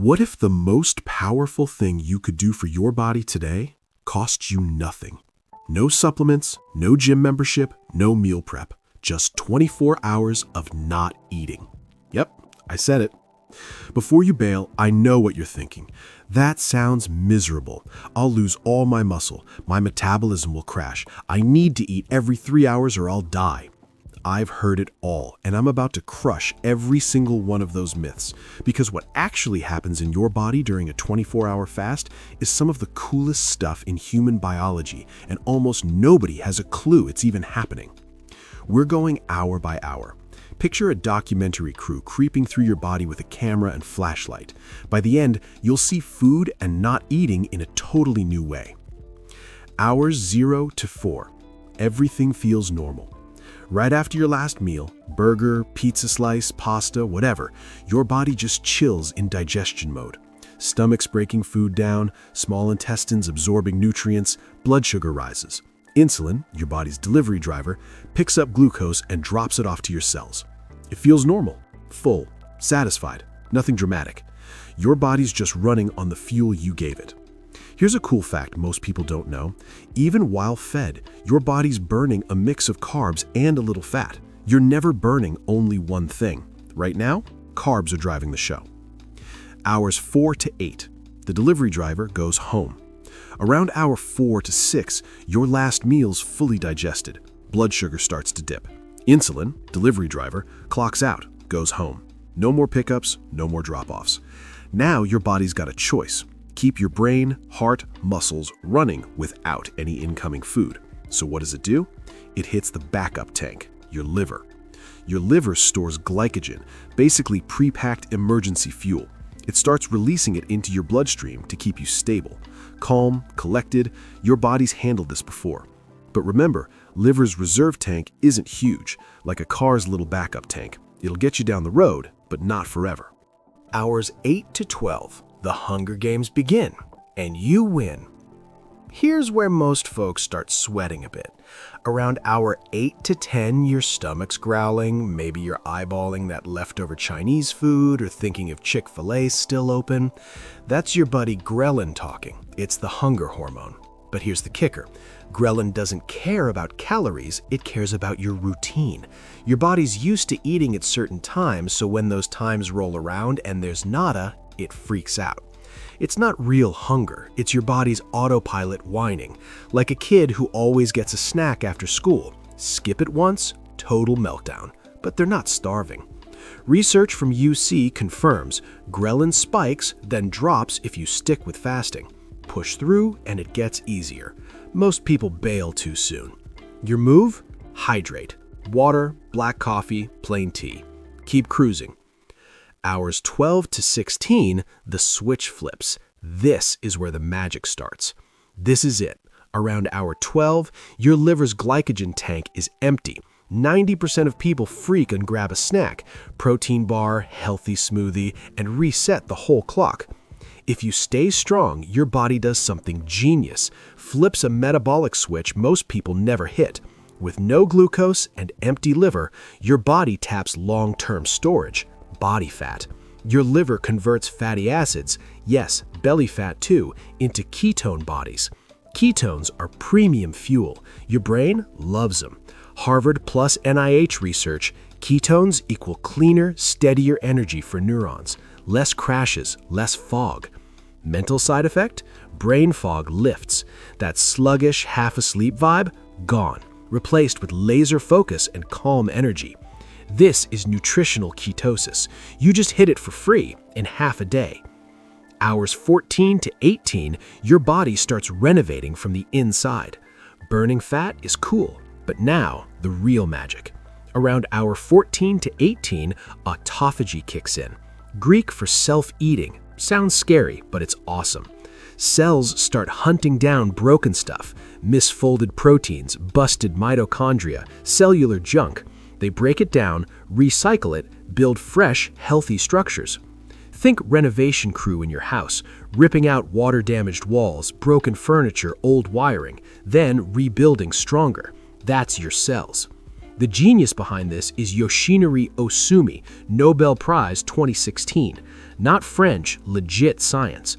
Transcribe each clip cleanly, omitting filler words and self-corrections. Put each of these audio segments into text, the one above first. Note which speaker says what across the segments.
Speaker 1: What if the most powerful thing you could do for your body today costs you nothing? No supplements, no gym membership, no meal prep, just 24 hours of not eating. Yep, I said it. Before you bail, I know what you're thinking. That sounds miserable. I'll lose all my muscle. My metabolism will crash. I need to eat every 3 hours or I'll die. I've heard it all, and I'm about to crush every single one of those myths, because what actually happens in your body during a 24-hour fast is some of the coolest stuff in human biology, and almost nobody has a clue it's even happening. We're going hour by hour. Picture a documentary crew creeping through your body with a camera and flashlight. By the end, you'll see food and not eating in a totally new way. Hours 0 to 4. Everything feels normal. Right after your last meal, burger, pizza slice, pasta, whatever, your body just chills in digestion mode. Stomach's breaking food down, small intestines absorbing nutrients, blood sugar rises. Insulin, your body's delivery driver, picks up glucose and drops it off to your cells. It feels normal, full, satisfied, nothing dramatic. Your body's just running on the fuel you gave it. Here's a cool fact most people don't know. Even while fed, your body's burning a mix of carbs and a little fat. You're never burning only one thing. Right now, carbs are driving the show. Hours 4 to 8, the delivery driver goes home. Around hour 4 to 6, your last meal's fully digested. Blood sugar starts to dip. Insulin, delivery driver, clocks out, goes home. No more pickups, no more drop-offs. Now your body's got a choice. Keep your brain, heart, muscles running without any incoming food. So what does it do? It hits the backup tank, your liver. Your liver stores glycogen, basically pre-packed emergency fuel. It starts releasing it into your bloodstream to keep you stable. Calm, collected, your body's handled this before. But remember, liver's reserve tank isn't huge, like a car's little backup tank. It'll get you down the road, but not forever.
Speaker 2: Hours 8 to 12. The Hunger Games begin, and you win. Here's where most folks start sweating a bit. Around hour 8 to 10, your stomach's growling, maybe you're eyeballing that leftover Chinese food or thinking if Chick-fil-A's still open. That's your buddy ghrelin talking. It's the hunger hormone. But here's the kicker. Ghrelin doesn't care about calories, it cares about your routine. Your body's used to eating at certain times, so when those times roll around and there's nada, it freaks out. It's not real hunger, it's your body's autopilot whining, like a kid who always gets a snack after school. Skip it once, total meltdown. But they're not starving. Research from UC confirms ghrelin spikes, then drops if you stick with fasting. Push through and it gets easier. Most people bail too soon. Your move? Hydrate. Water, black coffee, plain tea. Keep cruising. Hours 12 to 16, the switch flips. This is where the magic starts. This is it. Around hour 12, your liver's glycogen tank is empty. 90% of people freak and grab a snack, protein bar, healthy smoothie, and reset the whole clock. If you stay strong, your body does something genius, flips a metabolic switch most people never hit. With no glucose and empty liver, your body taps long-term storage. Body fat. Your liver converts fatty acids, yes, belly fat too, into ketone bodies. Ketones are premium fuel. Your brain loves them. Harvard plus NIH research, ketones equal cleaner, steadier energy for neurons. Less crashes, less fog. Mental side effect? Brain fog lifts. That sluggish, half-asleep vibe? Gone. Replaced with laser focus and calm energy. This is nutritional ketosis. You just hit it for free in half a day. Hours 14 to 18, your body starts renovating from the inside. Burning fat is cool, but now the real magic. Around hour 14 to 18, autophagy kicks in. Greek for self-eating. Sounds scary, but it's awesome. Cells start hunting down broken stuff, misfolded proteins, busted mitochondria, cellular junk. They break it down, recycle it, build fresh, healthy structures. Think renovation crew in your house, ripping out water-damaged walls, broken furniture, old wiring, then rebuilding stronger. That's your cells. The genius behind this is Yoshinori Osumi, Nobel Prize 2016. not French, legit science.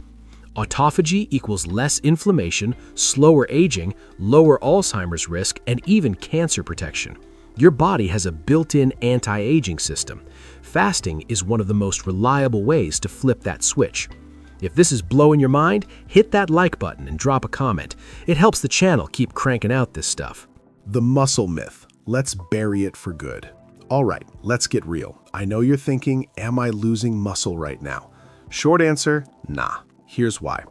Speaker 2: Autophagy equals less inflammation, slower aging, lower Alzheimer's risk, and even cancer protection. Your body has a built-in anti-aging system. Fasting is one of the most reliable ways to flip that switch. If this is blowing your mind, hit that like button and drop a comment. It helps the channel keep cranking out this stuff.
Speaker 1: The muscle myth. Let's bury it for good. All right, let's get real. I know you're thinking, am I losing muscle right now? Short answer, nah. Here's why.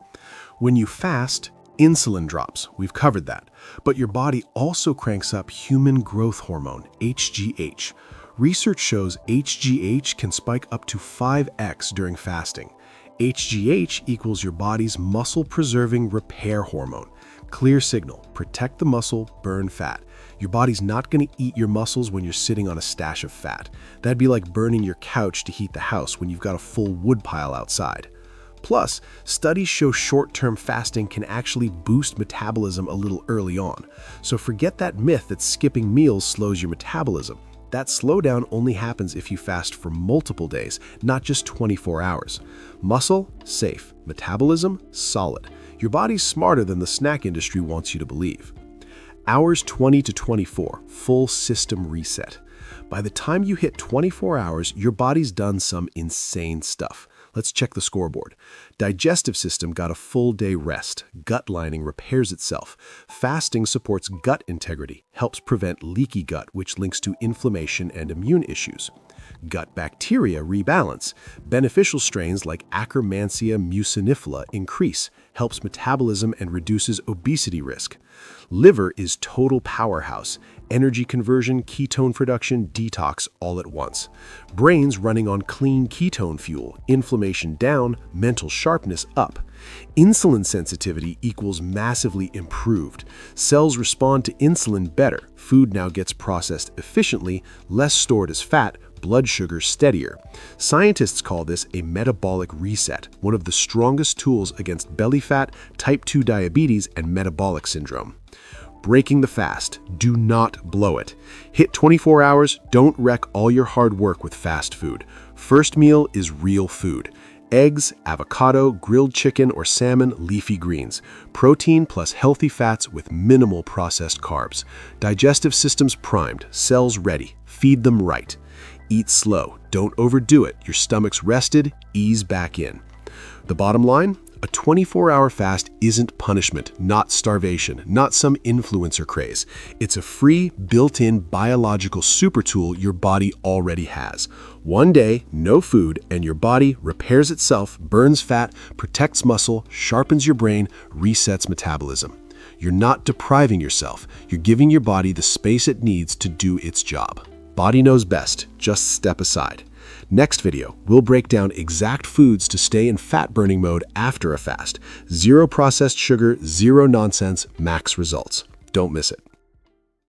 Speaker 1: When you fast, insulin drops. We've covered that. But your body also cranks up human growth hormone, HGH. Research shows HGH can spike up to 5x during fasting. HGH equals your body's muscle-preserving repair hormone. Clear signal, protect the muscle, burn fat. Your body's not going to eat your muscles when you're sitting on a stash of fat. That'd be like burning your couch to heat the house when you've got a full wood pile outside. Plus, studies show short-term fasting can actually boost metabolism a little early on. So forget that myth that skipping meals slows your metabolism. That slowdown only happens if you fast for multiple days, not just 24 hours. Muscle, safe. Metabolism, solid. Your body's smarter than the snack industry wants you to believe. Hours 20 to 24, full system reset. By the time you hit 24 hours, your body's done some insane stuff. Let's check the scoreboard. Digestive system got a full day rest. Gut lining repairs itself. Fasting supports gut integrity, helps prevent leaky gut, which links to inflammation and immune issues. Gut bacteria rebalance. Beneficial strains like Akkermansia mucinifera increase, helps metabolism and reduces obesity risk. Liver is total powerhouse. Energy conversion, ketone production, detox all at once. Brain's running on clean ketone fuel, inflammation down, mental sharpness up. Insulin sensitivity equals massively improved. Cells respond to insulin better. Food now gets processed efficiently, less stored as fat, blood sugar steadier. Scientists call this a metabolic reset, one of the strongest tools against belly fat, type 2 diabetes, and metabolic syndrome. Breaking the fast. Do not blow it. Hit 24 hours, don't wreck all your hard work with fast food. First meal is real food. Eggs, avocado, grilled chicken or salmon, leafy greens. Protein plus healthy fats with minimal processed carbs. Digestive systems primed, cells ready. Feed them right. Eat slow. Don't overdo it. Your stomach's rested, ease back in. The bottom line? A 24-hour fast isn't punishment, not starvation, not some influencer craze. It's a free, built-in biological super tool your body already has. One day, no food, and your body repairs itself, burns fat, protects muscle, sharpens your brain, resets metabolism. You're not depriving yourself. You're giving your body the space it needs to do its job. Body knows best. Just step aside. Next video, we'll break down exact foods to stay in fat-burning mode after a fast. Zero processed sugar, zero nonsense, max results. Don't miss it.